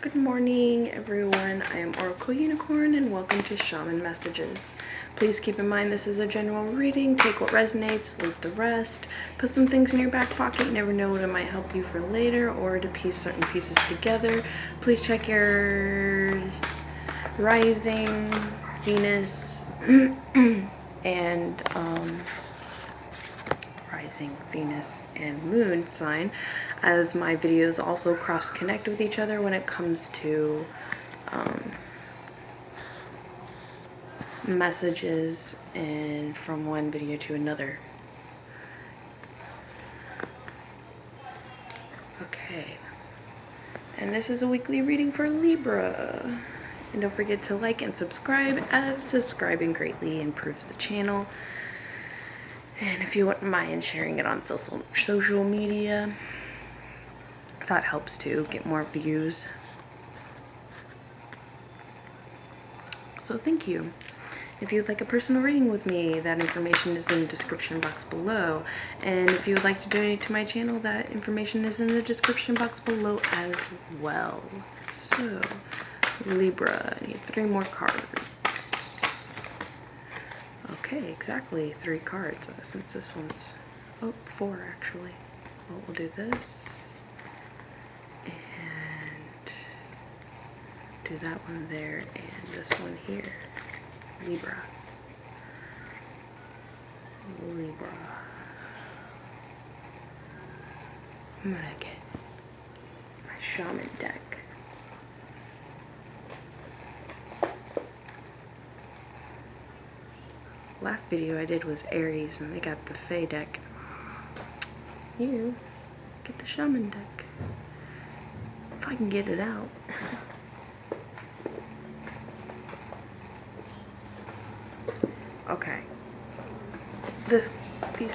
Good morning, everyone. I am Oracle Unicorn, and welcome to Shaman Messages. Please keep in mind this is a general reading. Take what resonates, leave the rest. Put some things in your back pocket. You never know what it might help you for later or to piece certain pieces together. Please check your rising, Venus, and rising, Venus, and moon sign, as my videos also cross connect with each other when it comes to messages and from one video to another. Okay, and this is a weekly reading for Libra. And don't forget to like and subscribe, as subscribing greatly improves the channel. And if you wouldn't mind sharing it on social media, that helps too, get more views. So thank you. If you'd like a personal reading with me, that information is in the description box below. And if you would like to donate to my channel, that information is in the description box below as well. So, Libra, I need 3 more cards. Okay, exactly 3 cards, since this one's, 4 actually. Well, we'll do this, and do that one there, and this one here. Libra. I'm gonna get my shaman deck. Last video I did was Aries, and they got the Fae deck. You get the shaman deck. If I can get it out. Okay. These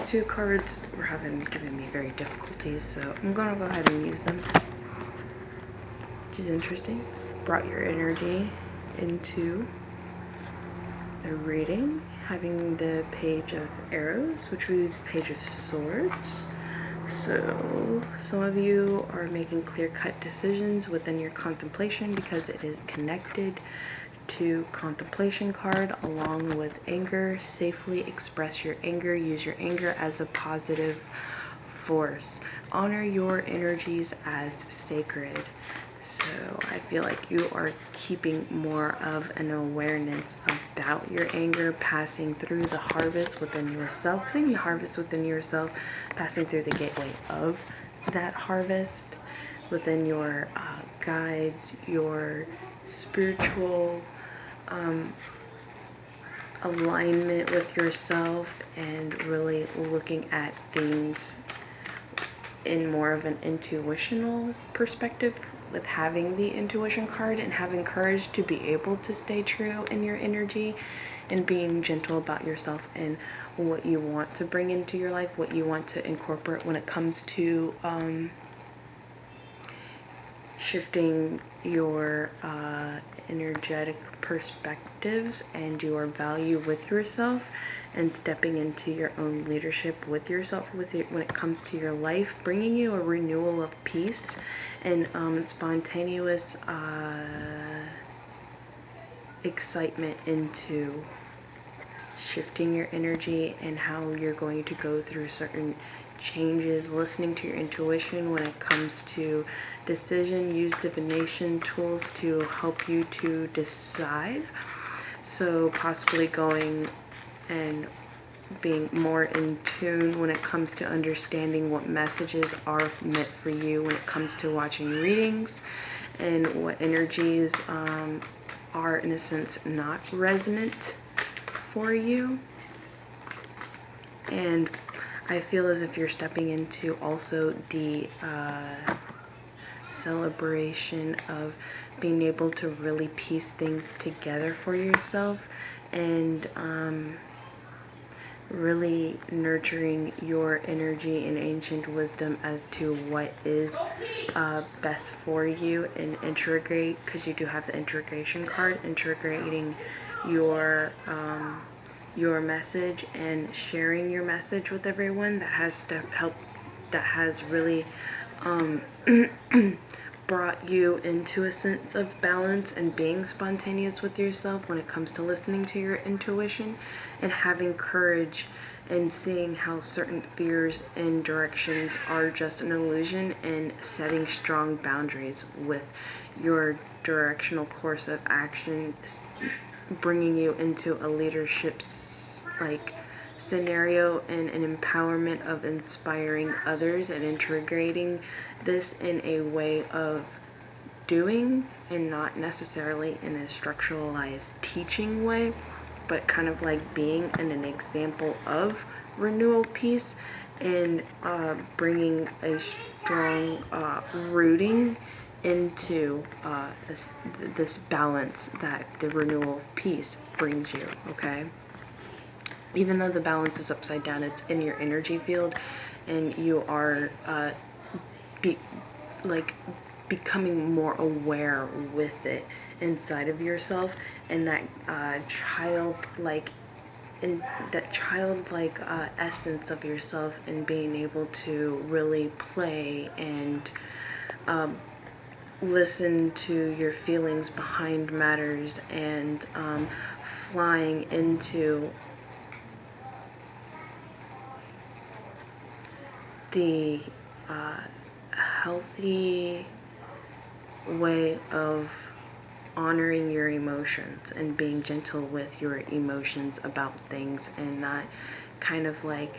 2 cards were giving me very difficulties, so I'm gonna go ahead and use them. Which is interesting. Brought your energy into the reading, having the Page of Arrows, which would be the Page of Swords. So some of you are making clear-cut decisions within your contemplation because it is connected to contemplation card along with anger. Safely express your anger. Use your anger as a positive force. Honor your energies as sacred. So I feel like you are keeping more of an awareness about your anger, passing through the harvest within yourself, seeing the harvest within yourself, passing through the gateway of that harvest within your guides, your spiritual alignment with yourself, and really looking at things in more of an intuitional perspective with having the intuition card, and having courage to be able to stay true in your energy and being gentle about yourself and what you want to bring into your life, what you want to incorporate when it comes to shifting your energetic perspectives and your value with yourself, and stepping into your own leadership with yourself when it comes to your life, bringing you a renewal of peace and spontaneous excitement into shifting your energy and how you're going to go through certain changes, listening to your intuition when it comes to decision. Use divination tools to help you to decide. So possibly going and being more in tune when it comes to understanding what messages are meant for you when it comes to watching readings, and what energies are in a sense not resonant for you. And I feel as if you're stepping into also the celebration of being able to really piece things together for yourself, and really nurturing your energy and ancient wisdom as to what is best for you, and integrate, because you do have the integration card, integrating your message and sharing your message with everyone that has really brought you into a sense of balance and being spontaneous with yourself when it comes to listening to your intuition and having courage and seeing how certain fears and directions are just an illusion, and setting strong boundaries with your directional course of action, bringing you into a leadership scenario and an empowerment of inspiring others, and integrating this in a way of doing and not necessarily in a structuralized teaching way, but kind of like being an example of renewal piece, and bringing a strong rooting into this balance that the renewal piece brings you, okay? Even though the balance is upside down, it's in your energy field, and you are becoming more aware with it inside of yourself, and that childlike essence of yourself, and being able to really play and listen to your feelings behind matters, and flying into the healthy way of honoring your emotions and being gentle with your emotions about things, and not kind of like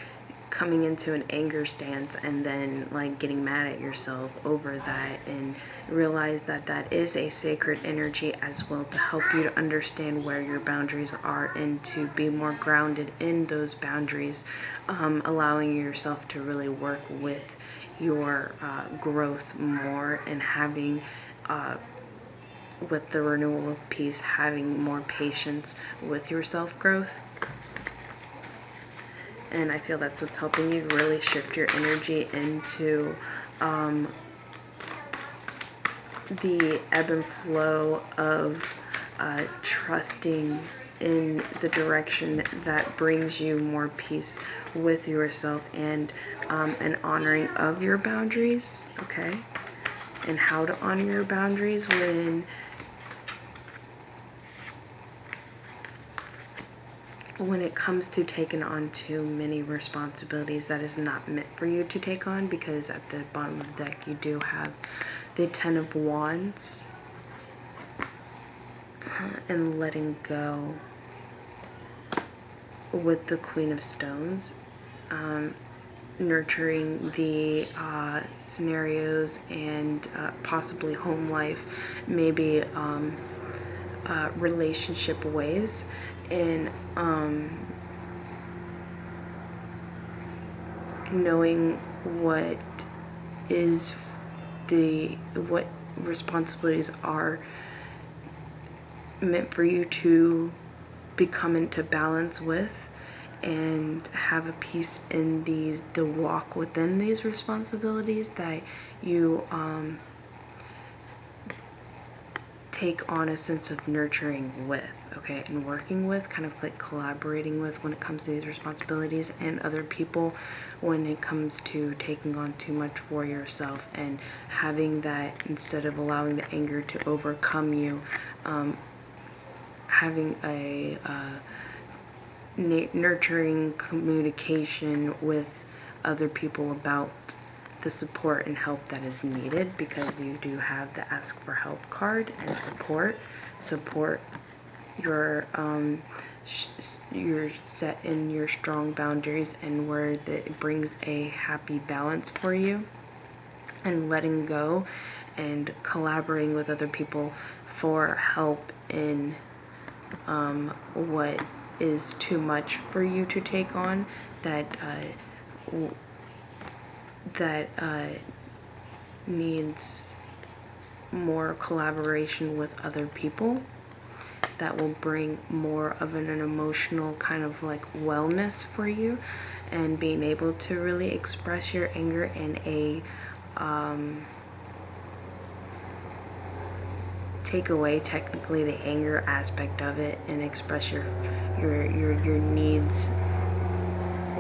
coming into an anger stance and then like getting mad at yourself over that, and realize that that is a sacred energy as well, to help you to understand where your boundaries are and to be more grounded in those boundaries, allowing yourself to really work with your growth more, and having with the renewal of peace, having more patience with your self-growth. And I feel that's what's helping you really shift your energy into the ebb and flow of trusting in the direction that brings you more peace with yourself, and an honoring of your boundaries, okay? And how to honor your boundaries when it comes to taking on too many responsibilities that is not meant for you to take on, because at the bottom of the deck you do have the Ten of Wands, and letting go with the Queen of Stones, nurturing the scenarios and possibly home life, maybe relationship ways, and knowing what responsibilities are meant for you to become into balance with, and have a peace in the walk within these responsibilities that you take on a sense of nurturing with, okay, and working with, kind of like collaborating with when it comes to these responsibilities, and other people when it comes to taking on too much for yourself, and having that, instead of allowing the anger to overcome you, having a nurturing communication with other people about the support and help that is needed, because you do have the Ask for Help card, and support your set in your strong boundaries, and where it brings a happy balance for you, and letting go and collaborating with other people for help in what is too much for you to take on, that needs more collaboration with other people, that will bring more of an emotional kind of like wellness for you, and being able to really express your anger in a take away technically the anger aspect of it, and express your needs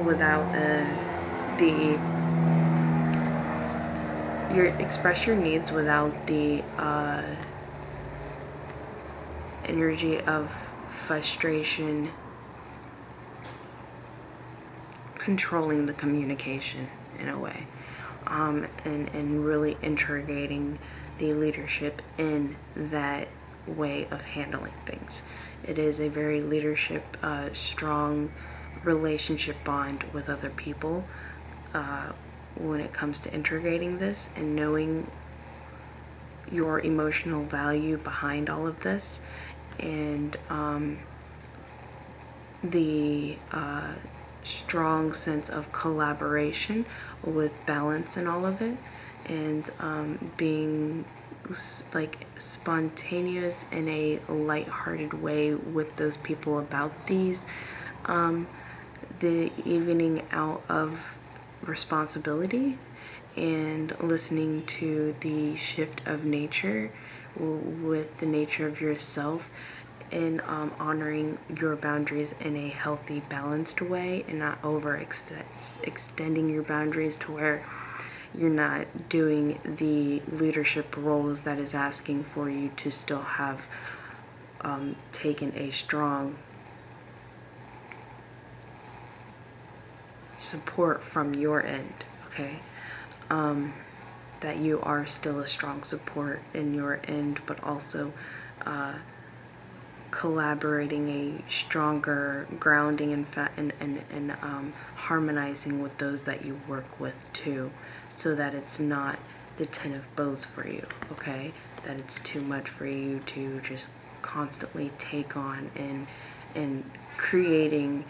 without express your needs without the energy of frustration controlling the communication in a way, and really integrating the leadership in that way of handling things. It is a very leadership, strong relationship bond with other people when it comes to integrating this and knowing your emotional value behind all of this, and the strong sense of collaboration with balance in all of it, and being like spontaneous in a light-hearted way with those people about these, the evening out of responsibility and listening to the shift of nature with the nature of yourself, and honoring your boundaries in a healthy, balanced way, and not extending your boundaries to where you're not doing the leadership roles that is asking for you to still have taken a strong support from your end, okay? That you are still a strong support in your end, but also collaborating a stronger grounding and harmonizing with those that you work with too, so that it's not the 10 of bows for you, okay? That it's too much for you to just constantly take on and creating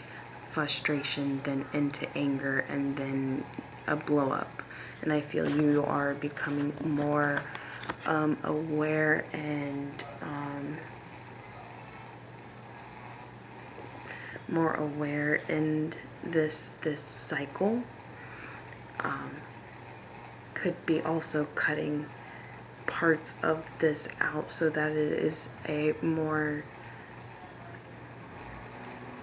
frustration, then into anger, and then a blow up. And I feel you are becoming more aware and more aware in this cycle. Could be also cutting parts of this out so that it is a more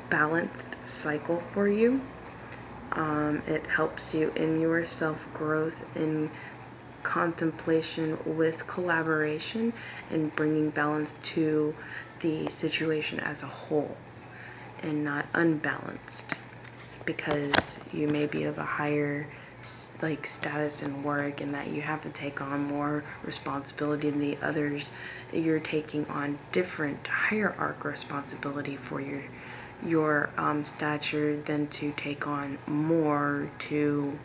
balanced cycle for you. It helps you in your self-growth, in contemplation with collaboration, and bringing balance to the situation as a whole and not unbalanced, because you may be of a higher like status in work and that you have to take on more responsibility than the others. You're taking on different hierarchical responsibility for your stature than to take on more to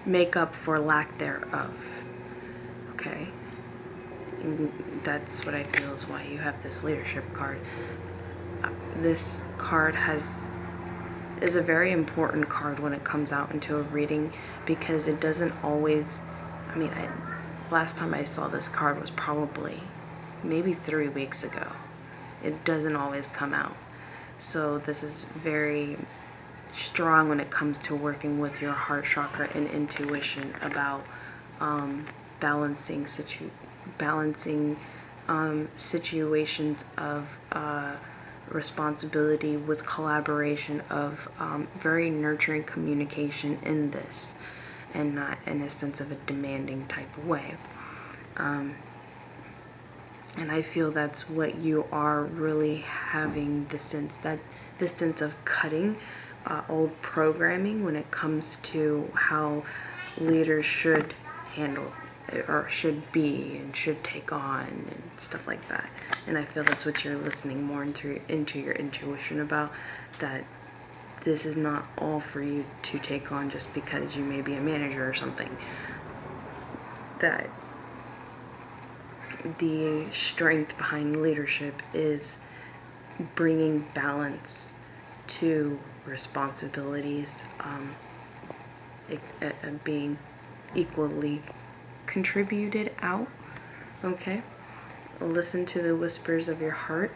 make up for lack thereof, okay? And that's what I feel is why you have this leadership card. This card is a very important card when it comes out into a reading, because it doesn't always, I mean, last time I saw this card was probably maybe 3 weeks ago. It doesn't always come out. So this is very strong when it comes to working with your heart chakra and intuition about balancing situations of responsibility with collaboration, of very nurturing communication in this, and not in a sense of a demanding type of way. And I feel that's what you are really having, the sense of cutting old programming when it comes to how leaders should handle or should be and should take on and stuff like that. And I feel that's what you're listening more into your intuition about, that this is not all for you to take on just because you may be a manager or something. That the strength behind leadership is bringing balance to responsibilities, being equally contributed out, okay? Listen to the whispers of your heart.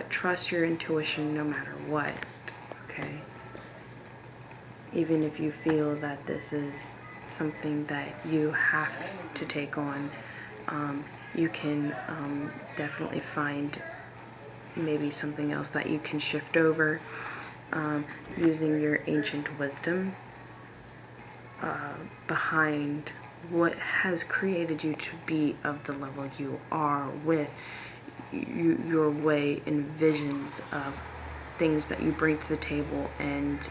Trust your intuition no matter what, okay? Even if you feel that this is something that you have to take on, you can definitely find maybe something else that you can shift over, using your ancient wisdom behind what has created you to be of the level you are, with your way and visions of things that you bring to the table, and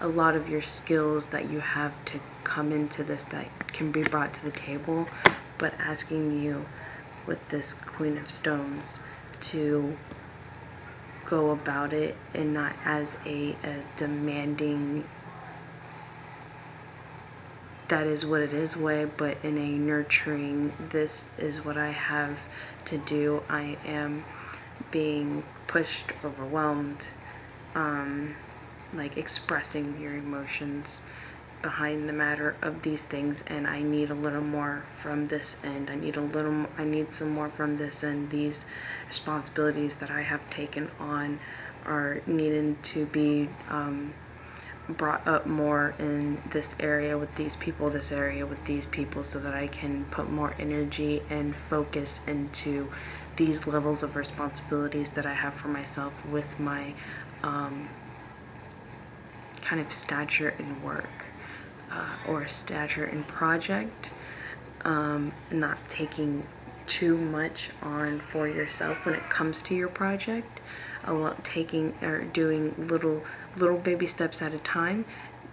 a lot of your skills that you have to come into this that can be brought to the table, but asking you with this Queen of Stones to go about it, and not as a demanding, that is what it is way, but in a nurturing, this is what I have to do. I am being pushed, overwhelmed, like expressing your emotions behind the matter of these things, and I need a little more from this end. I need some more from this end. These responsibilities that I have taken on are needing to be brought up more in this area with these people, this area with these people, so that I can put more energy and focus into these levels of responsibilities that I have for myself with my kind of stature in work, or stature in project, not taking too much on for yourself when it comes to your project, taking or doing little baby steps at a time,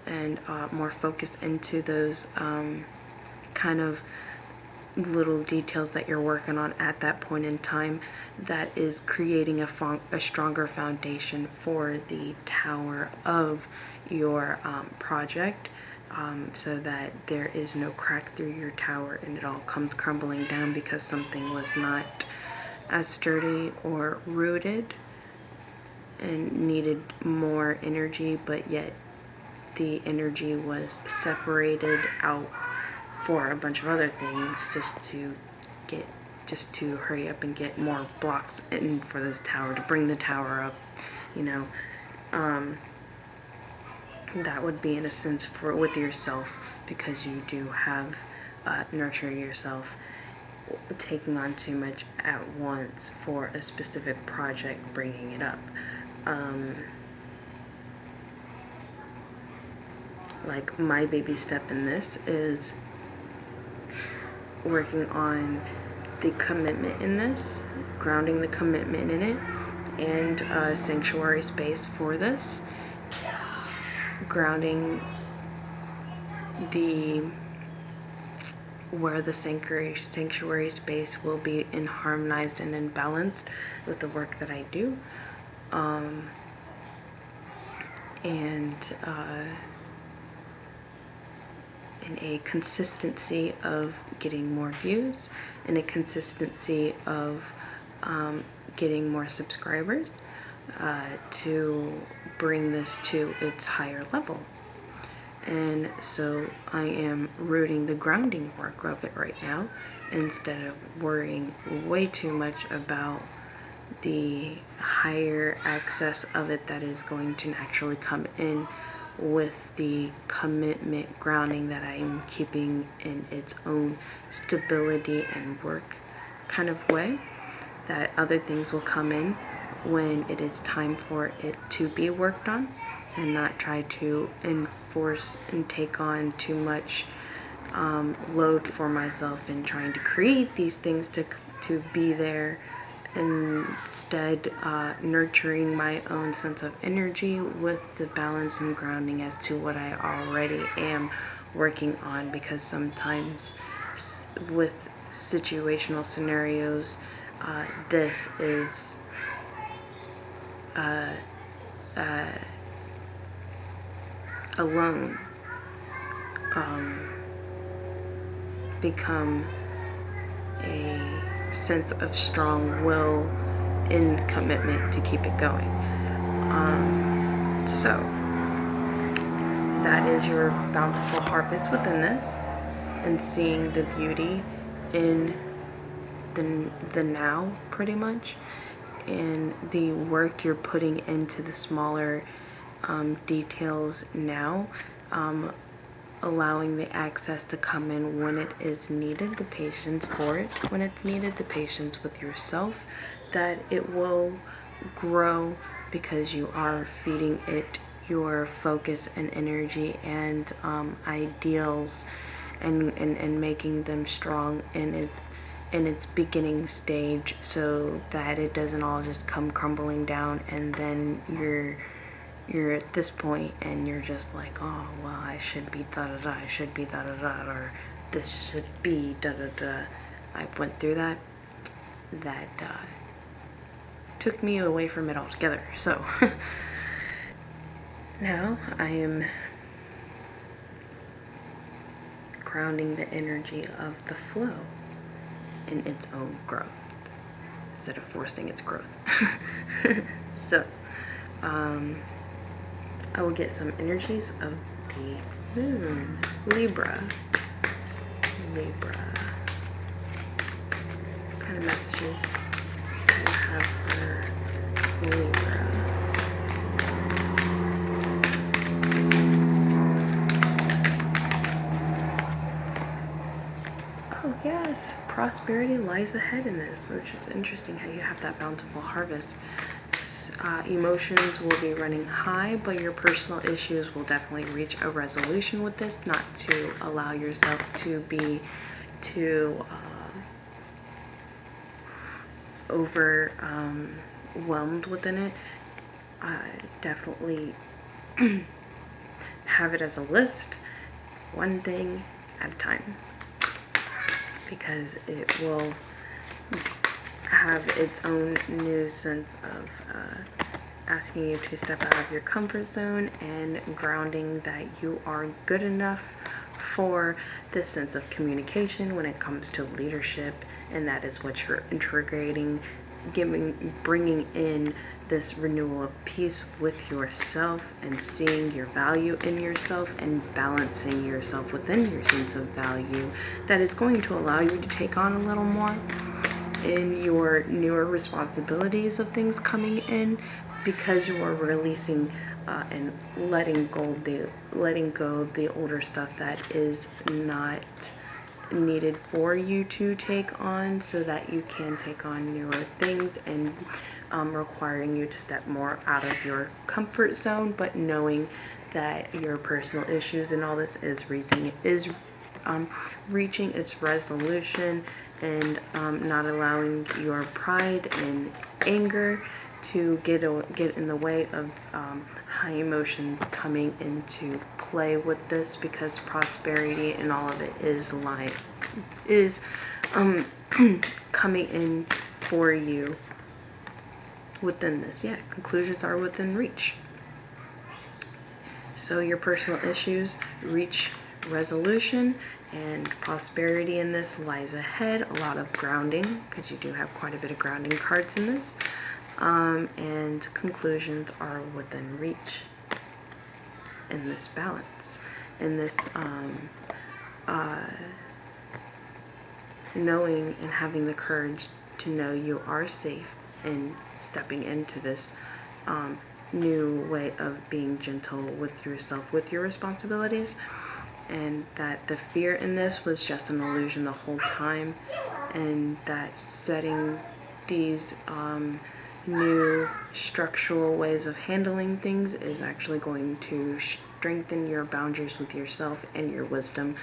and more focus into those kind of little details that you're working on at that point in time, that is creating a stronger foundation for the tower of your project, so that there is no crack through your tower and it all comes crumbling down because something was not as sturdy or rooted and needed more energy, but yet the energy was separated out for a bunch of other things, just to hurry up and get more blocks in for this tower, to bring the tower up, you know. That would be in a sense with yourself, because you do have nurturing yourself, taking on too much at once for a specific project, bringing it up. Like my baby step in this is working on the commitment in this, grounding the commitment in it, and a sanctuary space for this, grounding where the sanctuary space will be harmonized and in balanced with the work that I do, and in a consistency of getting more views, and a consistency of getting more subscribers, to bring this to its higher level. And so I am rooting the grounding work of it right now, instead of worrying way too much about the higher access of it that is going to naturally come in with the commitment grounding that I am keeping in its own stability and work kind of way, that other things will come in when it is time for it to be worked on, and not try to enforce and take on too much load for myself in trying to create these things to be there. Instead, nurturing my own sense of energy with the balance and grounding as to what I already am working on, because sometimes with situational scenarios, this is alone become a sense of strong will and commitment to keep it going. So that is your bountiful harvest within this, and seeing the beauty in the now, pretty much, and the work you're putting into the smaller details now, allowing the access to come in when it is needed, the patience for it when it's needed, the patience with yourself, that it will grow because you are feeding it your focus and energy and ideals, and making them strong in its beginning stage, so that it doesn't all just come crumbling down, and then you're at this point and you're just like, oh well, I should be da da da, I should be da da da, or this should be da da da. I went through that took me away from it altogether. So now I am grounding the energy of the flow in its own growth instead of forcing its growth. So I will get some energies of the moon, Libra. What kind of messages do you have for Libra? Oh yes, prosperity lies ahead in this, which is interesting how you have that bountiful harvest. Emotions will be running high, but your personal issues will definitely reach a resolution with this, not to allow yourself to be too overwhelmed within it. Definitely have it as a list, one thing at a time, because it will have its own new sense of asking you to step out of your comfort zone and grounding that you are good enough for this sense of communication when it comes to leadership, and that is what you're integrating, bringing in this renewal of peace with yourself and seeing your value in yourself and balancing yourself within your sense of value. That is going to allow you to take on a little more in your newer responsibilities of things coming in, because you are releasing and letting go of the older stuff that is not needed for you to take on, so that you can take on newer things, and requiring you to step more out of your comfort zone, but knowing that your personal issues and all this is reaching its resolution, and not allowing your pride and anger to get in the way of high emotions coming into play with this, because prosperity and all of it is coming in for you within this. Yeah, conclusions are within reach. So your personal issues reach resolution, and prosperity in this lies ahead. A lot of grounding, because you do have quite a bit of grounding cards in this. And conclusions are within reach in this balance, in this knowing and having the courage to know you are safe in stepping into this new way of being gentle with yourself, with your responsibilities, and that the fear in this was just an illusion the whole time, and that setting these new structural ways of handling things is actually going to strengthen your boundaries with yourself and your wisdom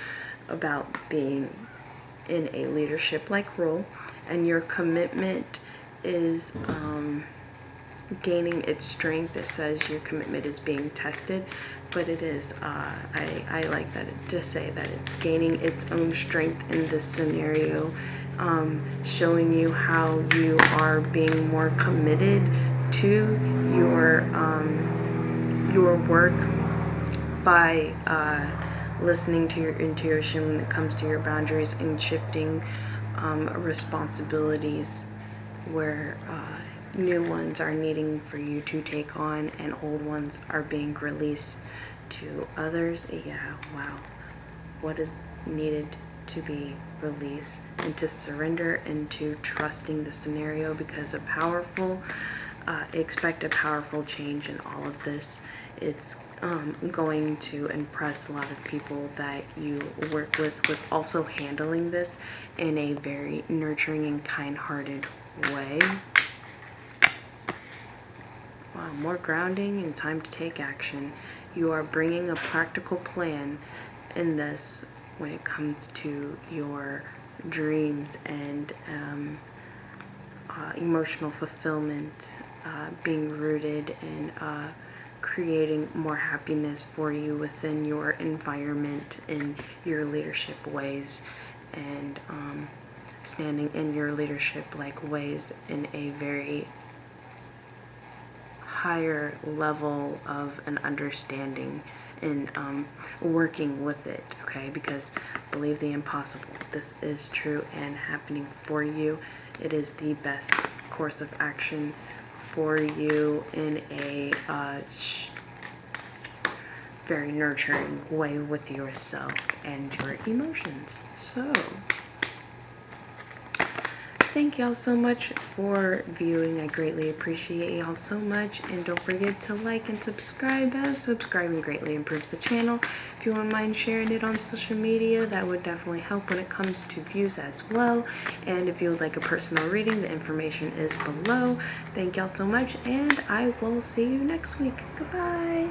about being in a leadership-like role, and your commitment is gaining its strength. It says your commitment is being tested, but it is I like that to say that it's gaining its own strength in this scenario, showing you how you are being more committed to your work by listening to your intuition when it comes to your boundaries, and shifting responsibilities where new ones are needing for you to take on and old ones are being released to others. Yeah, wow. What is needed to be released, and to surrender into trusting the scenario, because expect a powerful change in all of this. It's going to impress a lot of people that you work with also handling this in a very nurturing and kind-hearted way. Wow. more grounding and time to take action. You are bringing a practical plan in this when it comes to your dreams and emotional fulfillment, being rooted in creating more happiness for you within your environment, in your leadership ways, and standing in your leadership ways in a very higher level of an understanding and working with it, okay? Because believe the impossible. This is true and happening for you. It is the best course of action for you in a very nurturing way with yourself and your emotions. So thank y'all so much for viewing. I greatly appreciate y'all so much, and don't forget to like and subscribe, as subscribing greatly improves the channel. If you wouldn't mind sharing it on social media, that would definitely help when it comes to views as well. And if you would like a personal reading, the information is below. Thank y'all so much, and I will see you next week. Goodbye.